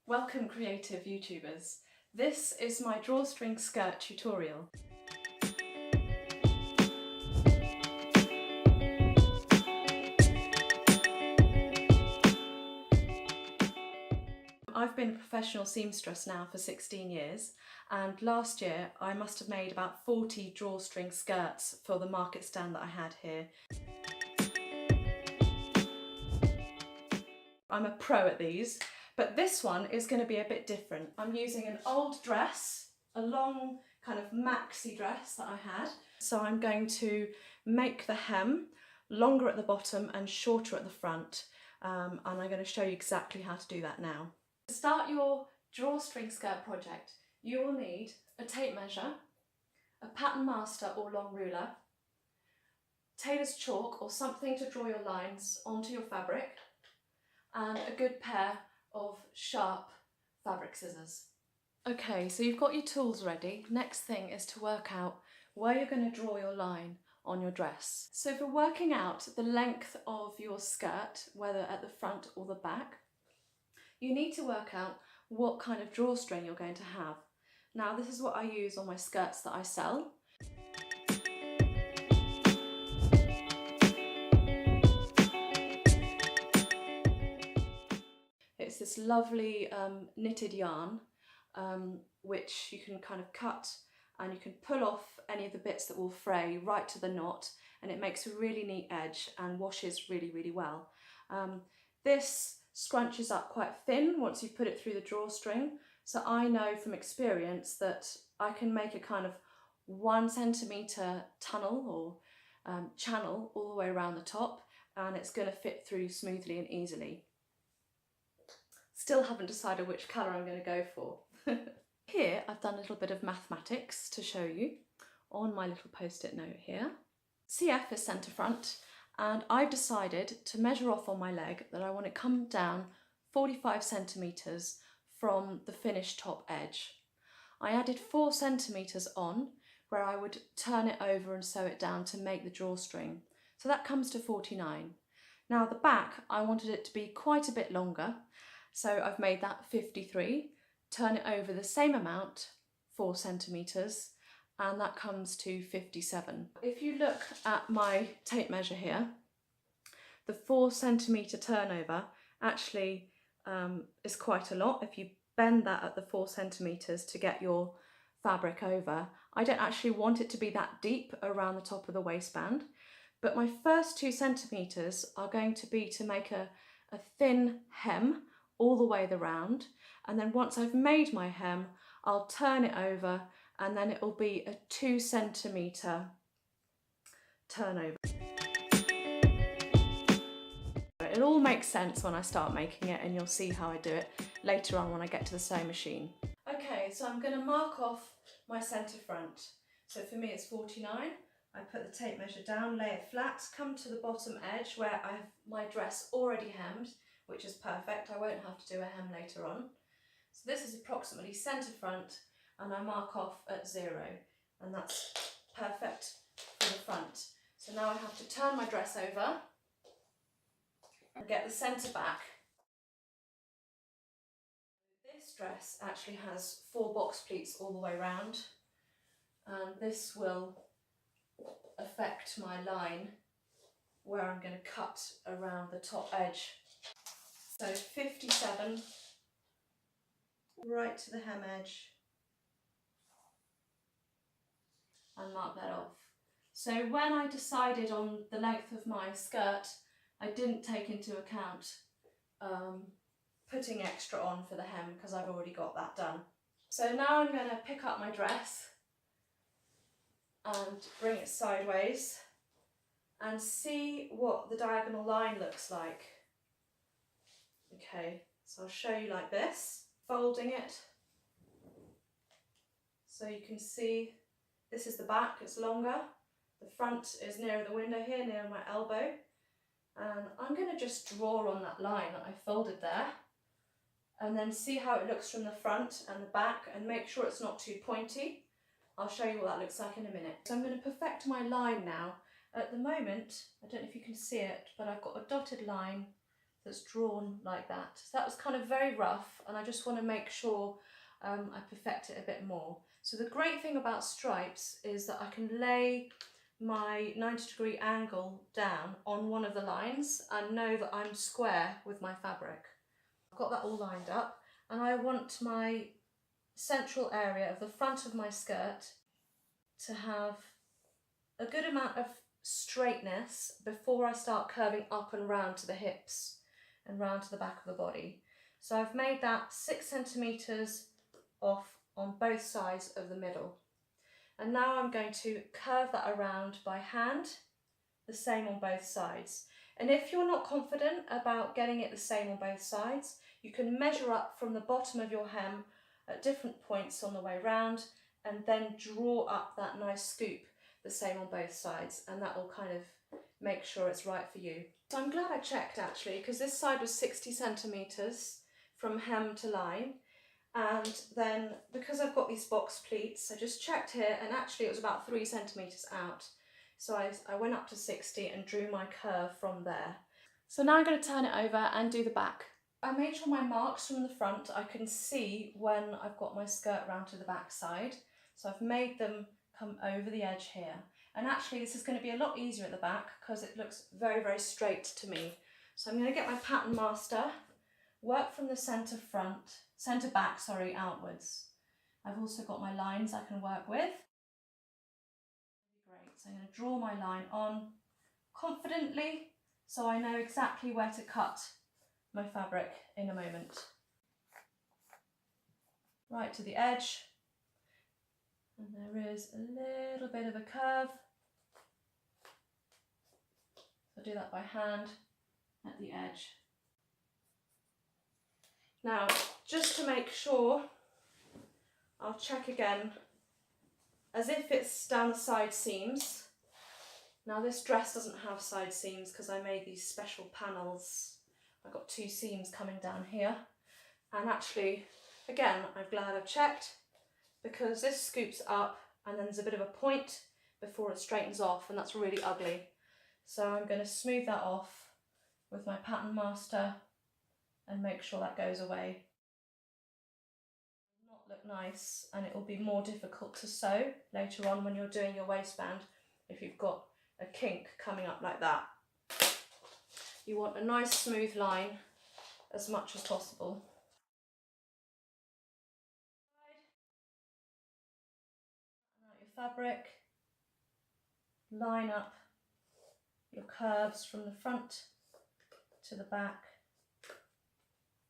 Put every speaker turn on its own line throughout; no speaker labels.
Welcome creative YouTubers. This is my drawstring skirt tutorial. I've been a professional seamstress now for 16 years, and last year I must have made about 40 drawstring skirts for the market stand that I had here. I'm a pro at these, but this one is going to be a bit different. I'm using an old dress, a long kind of maxi dress that I had. So I'm going to make the hem longer at the bottom and shorter at the front, and I'm going to show you exactly how to do that now. To start your drawstring skirt project, you will need a tape measure, a pattern master or long ruler, tailor's chalk or something to draw your lines onto your fabric, and a good pair of sharp fabric scissors. Okay, so you've got your tools ready. Next thing is to work out where you're going to draw your line on your dress. So for working out the length of your skirt, whether at the front or the back, you need to work out what kind of drawstring you're going to have. Now this is what I use on my skirts that I sell. It's this lovely knitted yarn which you can kind of cut and you can pull off any of the bits that will fray right to the knot, and it makes a really neat edge and washes really, really well. This scrunches up quite thin once you put it through the drawstring, so I know from experience that I can make a kind of 1 centimetre tunnel or channel all the way around the top, and it's going to fit through smoothly and easily. Still haven't decided which colour I'm going to go for. Here I've done a little bit of mathematics to show you on my little post-it note here. CF is centre front, and I've decided to measure off on my leg that I want to come down 45 centimetres from the finished top edge. I added 4 centimetres on where I would turn it over and sew it down to make the drawstring. So that comes to 49. Now the back, I wanted it to be quite a bit longer, so I've made that 53. Turn it over the same amount, 4 centimetres, and that comes to 57. If you look at my tape measure here, the 4 centimetre turnover actually is quite a lot. If you bend that at the 4 centimetres to get your fabric over, I don't actually want it to be that deep around the top of the waistband, but my first 2 centimetres are going to be to make a thin hem all the way round, and then once I've made my hem, I'll turn it over and then it will be a 2 centimetre turnover. It all makes sense when I start making it, and you'll see how I do it later on when I get to the sewing machine. Okay, so I'm going to mark off my centre front. So for me it's 49. I put the tape measure down, lay it flat, come to the bottom edge where I have my dress already hemmed, which is perfect. I won't have to do a hem later on. So this is approximately centre front, and I mark off at 0, and that's perfect for the front. So now I have to turn my dress over and get the centre back. This dress actually has 4 box pleats all the way round, and this will affect my line where I'm going to cut around the top edge. So 57, right to the hem edge, and mark that off. So when I decided on the length of my skirt, I didn't take into account putting extra on for the hem, because I've already got that done. So now I'm going to pick up my dress and bring it sideways and see what the diagonal line looks like. Okay, so I'll show you like this, folding it so you can see this is the back, it's longer, the front is nearer the window here, near my elbow, and I'm going to just draw on that line that I folded there and then see how it looks from the front and the back, and make sure it's not too pointy. I'll show you what that looks like in a minute. So I'm going to perfect my line now. At the moment, I don't know if you can see it, but I've got a dotted line that's drawn like that. So that was kind of very rough, and I just want to make sure I perfect it a bit more. So the great thing about stripes is that I can lay my 90-degree angle down on one of the lines and know that I'm square with my fabric. I've got that all lined up, and I want my central area of the front of my skirt to have a good amount of straightness before I start curving up and round to the hips and round to the back of the body. So I've made that 6 centimetres off on both sides of the middle. And now I'm going to curve that around by hand, the same on both sides. And if you're not confident about getting it the same on both sides, you can measure up from the bottom of your hem at different points on the way round, and then draw up that nice scoop the same on both sides, and that will kind of make sure it's right for you. So I'm glad I checked actually, because this side was 60 centimetres from hem to line, and then because I've got these box pleats, I just checked here, and actually it was about 3 centimetres out. So I went up to 60 and drew my curve from there. So now I'm going to turn it over and do the back. I made sure my marks from the front, I can see when I've got my skirt round to the back side. So I've made them come over the edge here. And actually this is going to be a lot easier at the back because it looks very, very straight to me. So I'm going to get my pattern master, work from the centre back, outwards. I've also got my lines I can work with. Great, so I'm going to draw my line on confidently so I know exactly where to cut my fabric in a moment. Right to the edge, and there is a little bit of a curve. So do that by hand at the edge. Now, just to make sure, I'll check again, as if it's down the side seams. Now this dress doesn't have side seams because I made these special panels. I've got 2 seams coming down here, and actually, again, I'm glad I've checked, because this scoops up and then there's a bit of a point before it straightens off, and that's really ugly. So I'm going to smooth that off with my pattern master and make sure that goes away. It will not look nice, and it will be more difficult to sew later on when you're doing your waistband if you've got a kink coming up like that. You want a nice smooth line as much as possible. Out your fabric, line up your curves from the front to the back.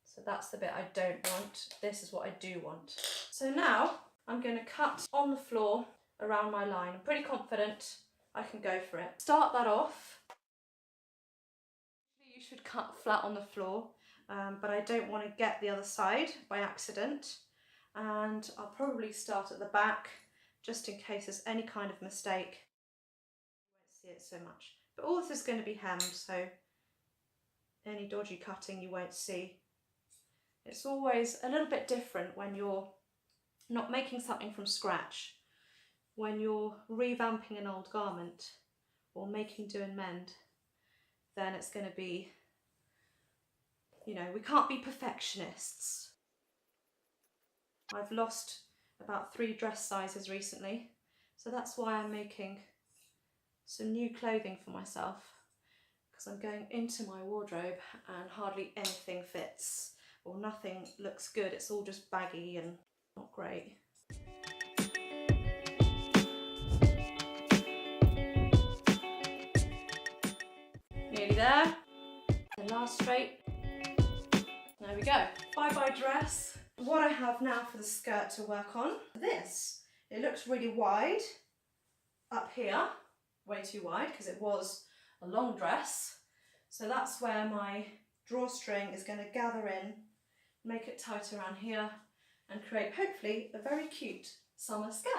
So that's the bit I don't want. This is what I do want. So now I'm going to cut on the floor around my line. I'm pretty confident I can go for it. Start that off. You should cut flat on the floor, but I don't want to get the other side by accident. And I'll probably start at the back just in case there's any kind of mistake. You won't see it so much. But all this is going to be hemmed, so any dodgy cutting you won't see. It's always a little bit different when you're not making something from scratch. When you're revamping an old garment or making, do and mend, then it's going to be, you know, we can't be perfectionists. I've lost about 3 dress sizes recently, so that's why I'm making some new clothing for myself, because I'm going into my wardrobe and hardly anything fits, or nothing looks good. It's all just baggy and not great. Nearly there. The last straight. There we go. Bye-bye dress. What I have now for the skirt to work on, this. It looks really wide up here, way too wide because it was a long dress. So that's where my drawstring is going to gather in, make it tight around here, and create hopefully a very cute summer skirt.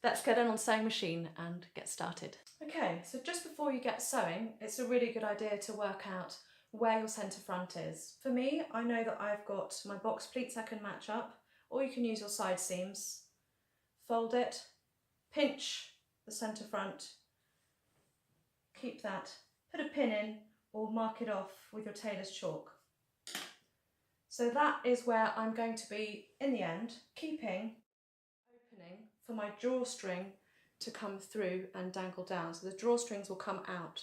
Let's get in on sewing machine and get started. Okay, so just before you get sewing, it's a really good idea to work out where your centre front is. For me, I know that I've got my box pleats I can match up, or you can use your side seams. Fold it, pinch the centre front, keep that, put a pin in or mark it off with your tailor's chalk. So that is where I'm going to be in the end, keeping opening for my drawstring to come through and dangle down. So the drawstrings will come out.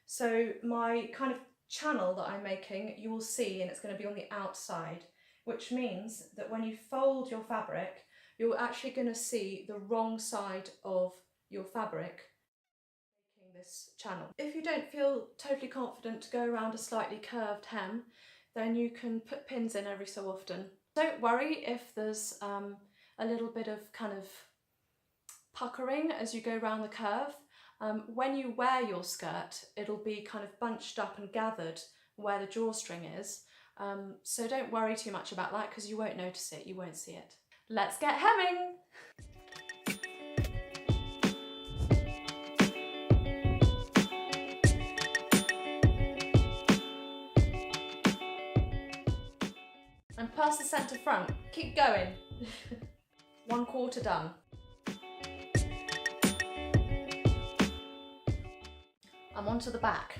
So my kind of channel that I'm making, you will see, and it's going to be on the outside, which means that when you fold your fabric, you're actually going to see the wrong side of your fabric making this channel. If you don't feel totally confident to go around a slightly curved hem, then you can put pins in every so often. Don't worry if there's a little bit of kind of puckering as you go around the curve. When you wear your skirt, it'll be kind of bunched up and gathered where the drawstring is. So don't worry too much about that because you won't notice it, you won't see it. Let's get hemming! And past the centre front, keep going. 1/4 done. I'm onto the back.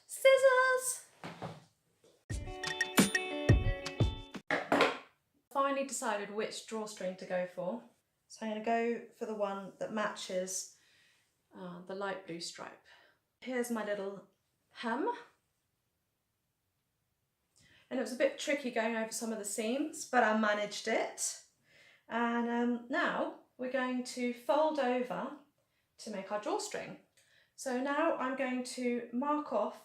Scissors! Finally decided which drawstring to go for. So I'm going to go for the one that matches the light blue stripe. Here's my little hem. And it was a bit tricky going over some of the seams, but I managed it. And now we're going to fold over to make our drawstring. So now I'm going to mark off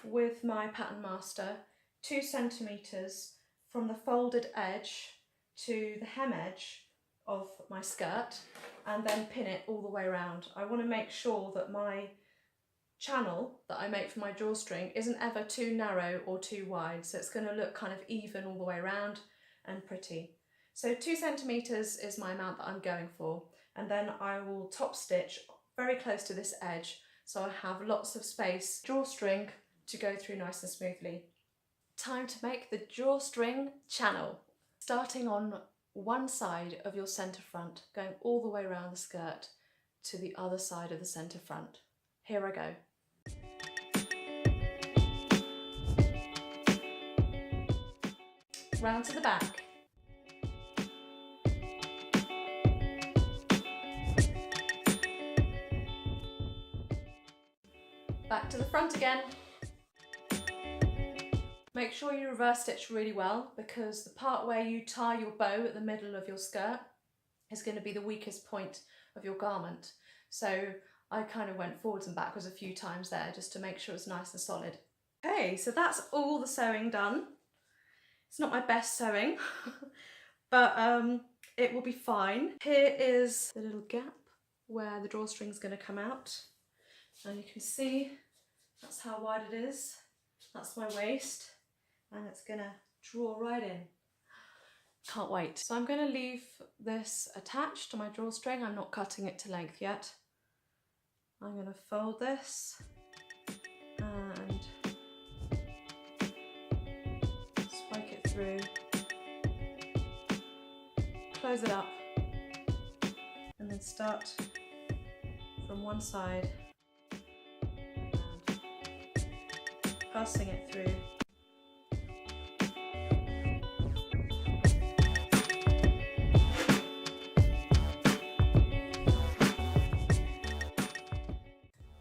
with my pattern master 2 centimeters from the folded edge to the hem edge of my skirt, and then pin it all the way around. I want to make sure that my channel that I make for my drawstring isn't ever too narrow or too wide, so it's going to look kind of even all the way around and pretty. So 2 centimeters is my amount that I'm going for, and then I will top stitch very close to this edge so I have lots of space drawstring to go through nice and smoothly. Time to make the drawstring channel. Starting on one side of your centre front, going all the way around the skirt to the other side of the centre front. Here I go. Round to the back. Back to the front again. Make sure you reverse stitch really well, because the part where you tie your bow at the middle of your skirt is going to be the weakest point of your garment. So I kind of went forwards and backwards a few times there just to make sure it's nice and solid. Okay, so that's all the sewing done. It's not my best sewing, but it will be fine. Here is the little gap where the drawstring is going to come out. And you can see that's how wide it is. That's my waist. And it's going to draw right in. Can't wait. So I'm going to leave this attached to my drawstring. I'm not cutting it to length yet. I'm going to fold this and spike it through, close it up, and then start from one side and passing it through.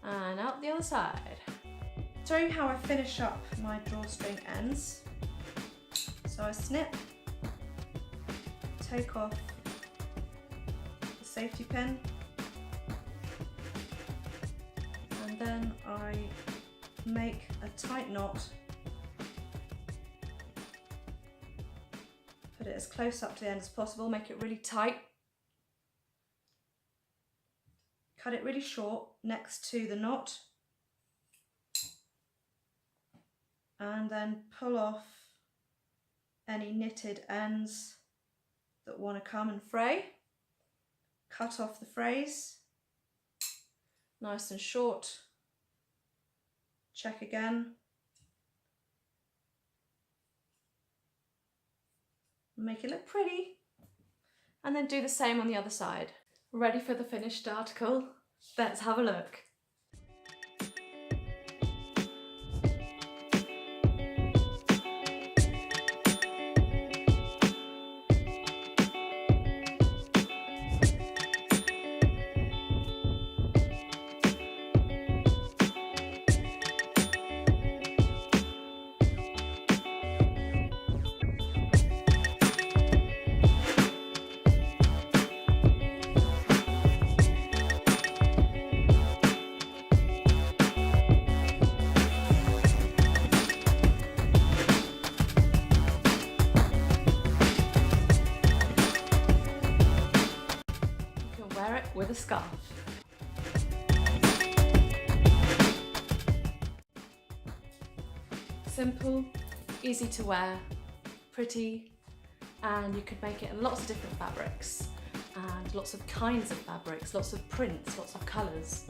And out the other side. Show you how I finish up my drawstring ends. So I snip, take off the safety pin, and then I make a tight knot. Put it as close up to the end as possible, make it really tight. Cut it really short next to the knot, and then pull off any knitted ends that want to come and fray. Cut off the frays, nice and short. Check again. Make it look pretty. and then do the same on the other side. Ready for the finished article? Let's have a look. Wear it with a scarf. Simple, easy to wear, pretty, and you could make it in lots of different fabrics and lots of kinds of fabrics, lots of prints, lots of colours.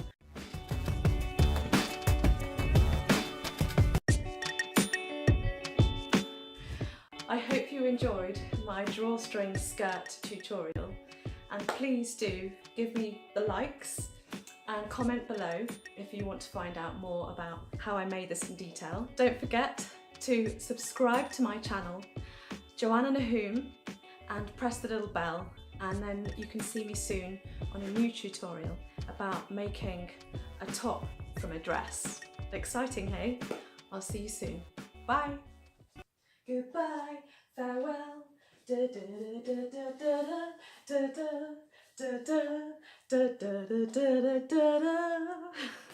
I hope you enjoyed my drawstring skirt tutorial, and please do give me the likes and comment below if you want to find out more about how I made this in detail. Don't forget to subscribe to my channel, Joanna Nahum, and press the little bell, and then you can see me soon on a new tutorial about making a top from a dress. Exciting, hey? I'll see you soon. Bye! Goodbye, farewell, da da da da da da da da da da da da da da da da.